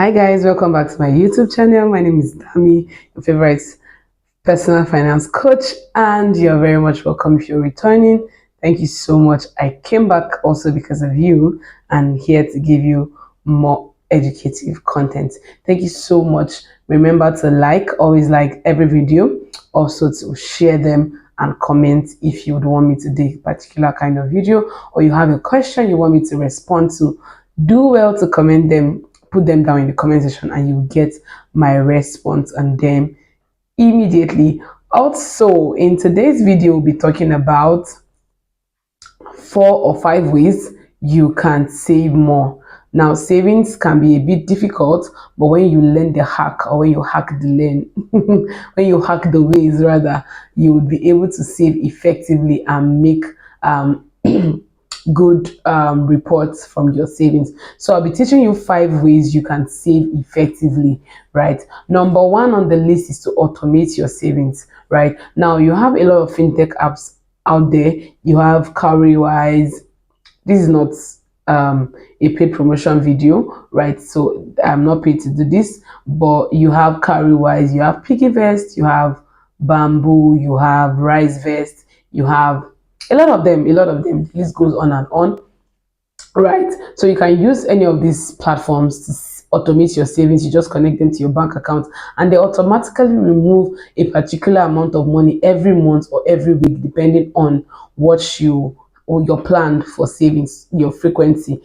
Hi guys, welcome back to my YouTube channel. My name is Dami, your favorite personal finance coach, and you're very much welcome if you're returning. Thank you so much. I came back also because of you and here to give you more educative content. Thank you so much. Remember to always like every video, also to share them and comment if you would want me to do a particular kind of video, or you have a question you want me to respond to. Do well to comment them, put them down in the comment section, and you will get my response on them immediately. Also, in today's video, we'll be talking about 4 or 5 ways you can save more. Now, savings can be a bit difficult, but when you learn the hack, or when you hack the when you hack the ways rather, you will be able to save effectively and make good reports from your savings. So I'll be teaching you 5 ways you can save effectively, right? Number 1 on the list is to automate your savings, right? Now you have a lot of fintech apps out there. You have Cowrywise. This is not a paid promotion video, right? So I'm not paid to do this, but you have Cowrywise, you have PiggyVest, you have Bamboo, you have RiseVest, you have a lot of them. The list goes on and on, right? So you can use any of these platforms to automate your savings. You just connect them to your bank account and they automatically remove a particular amount of money every month or every week, depending on what you or your plan for savings, your frequency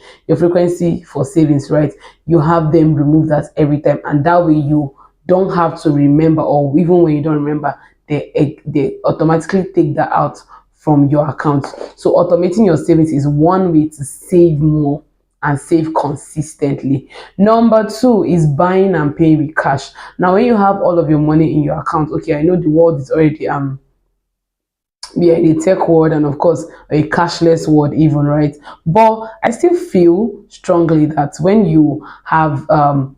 for savings, right? You have them remove that every time, and that way you don't have to remember, or even when you don't remember, they automatically take that out from your account. So automating your savings is one way to save more and save consistently. Number 2 is buying and paying with cash. Now when you have all of your money in your account, okay, I know the world is already in a tech world, and of course a cashless world even, right? But I still feel strongly that when you have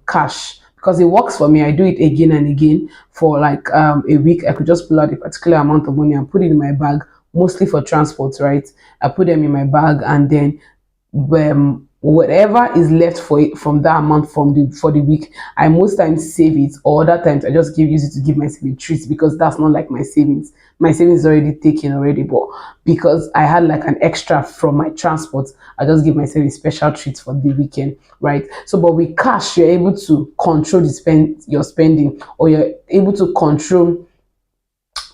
cash, because it works for me, I do it again and again. For like a week, I could just pull out a particular amount of money and put it in my bag, mostly for transport, right? I put them in my bag, and then whatever is left for it from that amount for the week, I most times save it, or other times I just use it to give myself a treat, because that's not like my savings. My savings is already taken already, but because I had like an extra from my transport, I just give myself a special treat for the weekend, right? So but with cash, you're able to control your spending, or you're able to control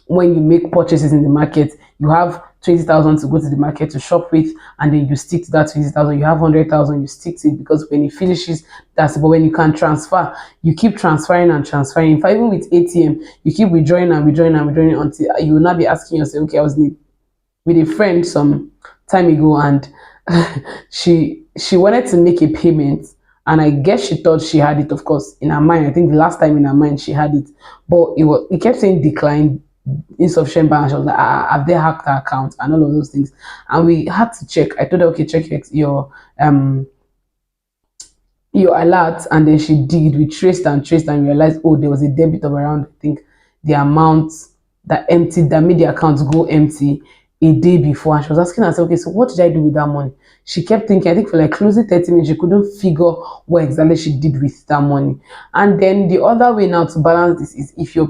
when you make purchases in the market. You have 20,000 to go to the market to shop with, and then you stick to that 20,000. You have 100,000, you stick to it, because when it finishes, that's. But when you can transfer, you keep transferring and transferring. In fact, even with ATM, you keep withdrawing and withdrawing and withdrawing until you will not be asking yourself, okay, I was with a friend some time ago, and she wanted to make a payment, and I guess she thought she had it, of course, in her mind. I think the last time in her mind she had it, but it kept saying decline, insufficient balance. She was like, have they hacked her account and all of those things? And we had to check. I told her, okay, check your alert, and then she did. We traced and realized, oh, there was a debit of around, I think, the amount that made the account go empty a day before. And she was asking herself, okay, so what did I do with that money? She kept thinking. I think for like closing 30 minutes, she couldn't figure what exactly she did with that money. And then the other way now to balance this is, if you're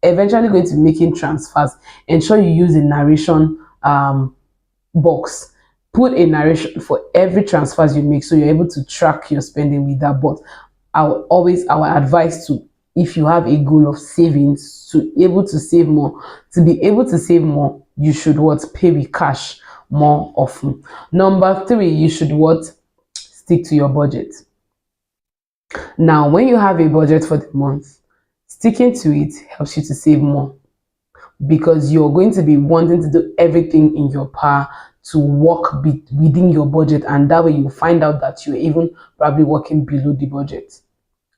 eventually going to be making transfers, ensure you use a narration box. Put a narration for every transfers you make, so you're able to track your spending with that. But our advice to, if you have a goal of savings, to be able to save more, you should pay with cash more often. Number 3, you should stick to your budget. Now when you have a budget for the month, sticking to it helps you to save more, because you're going to be wanting to do everything in your power to work within your budget, and that way you find out that you're even probably working below the budget,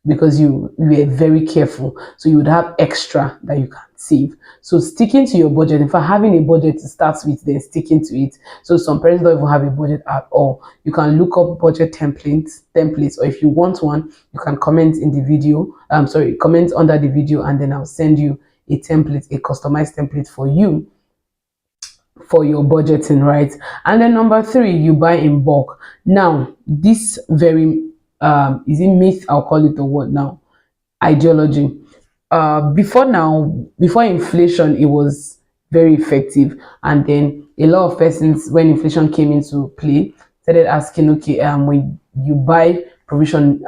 because you were very careful. So you would have extra that you can save. So sticking to your budget, in fact, having a budget to start with, then sticking to it. So some parents don't even have a budget at all. You can look up budget templates, or if you want one, you can comment in the video. Comment under the video, and then I'll send you a template, a customized template for you for your budgeting, right? And then number 3, you buy in bulk. Now this very is it myth, I'll call it, the word now, ideology. Before inflation, it was very effective, and then a lot of persons, when inflation came into play, started asking, okay, when you buy provision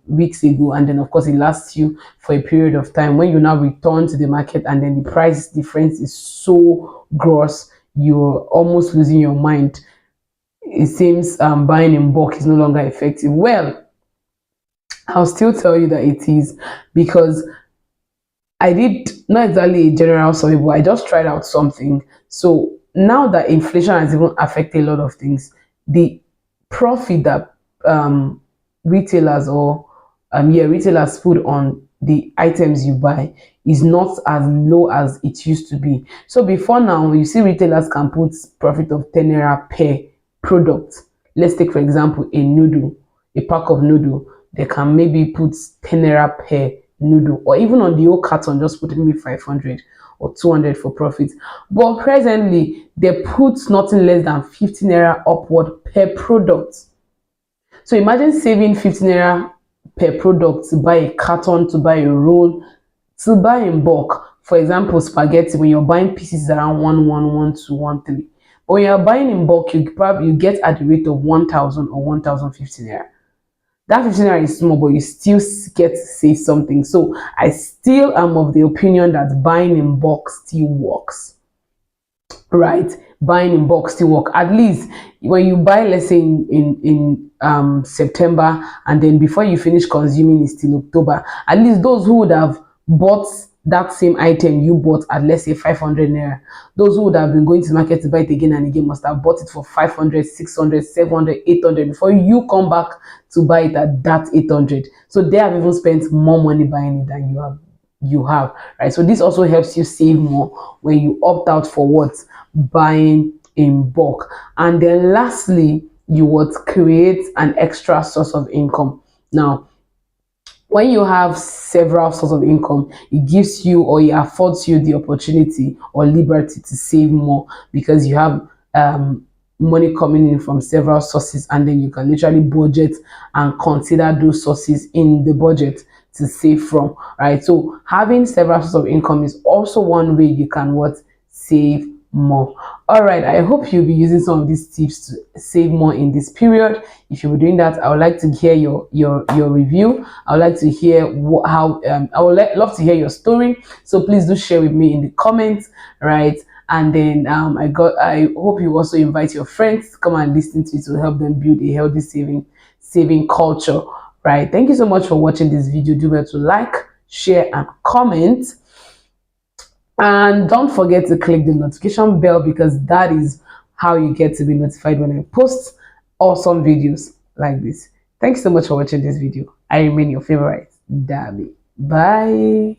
weeks ago, and then of course it lasts you for a period of time, when you now return to the market and then the price difference is so gross, you're almost losing your mind. It seems buying in bulk is no longer effective. Well, I'll still tell you that it is, because I did not exactly a general survey, but I just tried out something. So now that inflation has even affected a lot of things, the profit that retailers or retailers put on the items you buy is not as low as it used to be. So before now, you see retailers can put profit of 10 naira per product. Let's take for example a noodle, a pack of noodle. They can maybe put 10 naira per noodle, or even on the old carton just put maybe 500 or 200 for profit. But presently they put nothing less than 50 naira upward per product. So imagine saving 50 naira per product to buy a carton, to buy a roll, to buy in bulk. For example, spaghetti, when you're buying pieces around 1,112, 1,3. But when you're buying in bulk, you get at the rate of 1,000 or 1,050 naira. That 15 naira is small, but you still get to save something. So I still am of the opinion that buying in bulk still works, right? Buying in bulk still work. At least when you buy, let's say in September, and then before you finish consuming is still October, at least those who would have bought that same item you bought at, let's say, 500 naira, those who would have been going to the market to buy it again and again must have bought it for 500, 600, 700, 800 before you come back to buy it at that 800. So they have even spent more money buying it than you have, right? So this also helps you save more when you opt out for what? Buying in bulk. And then lastly, you would create an extra source of income. Now, when you have several sources of income, it gives you, or it affords you, the opportunity or liberty to save more, because you have money coming in from several sources, and then you can literally budget and consider those sources in the budget to save from, right? So having several sources of income is also one way you can what? Save more. All right, I hope you'll be using some of these tips to save more in this period. If you're doing that, I would like to hear your review. I would like to hear how I would love to hear your story, so please do share with me in the comments, right? And then I hope you also invite your friends to come and listen to it, to help them build a healthy saving culture, right? Thank you so much for watching this video. Do well to like, share, and comment. And don't forget to click the notification bell, because that is how you get to be notified when I post awesome videos like this. Thanks so much for watching this video. I remain your favorite, Dabi. Bye.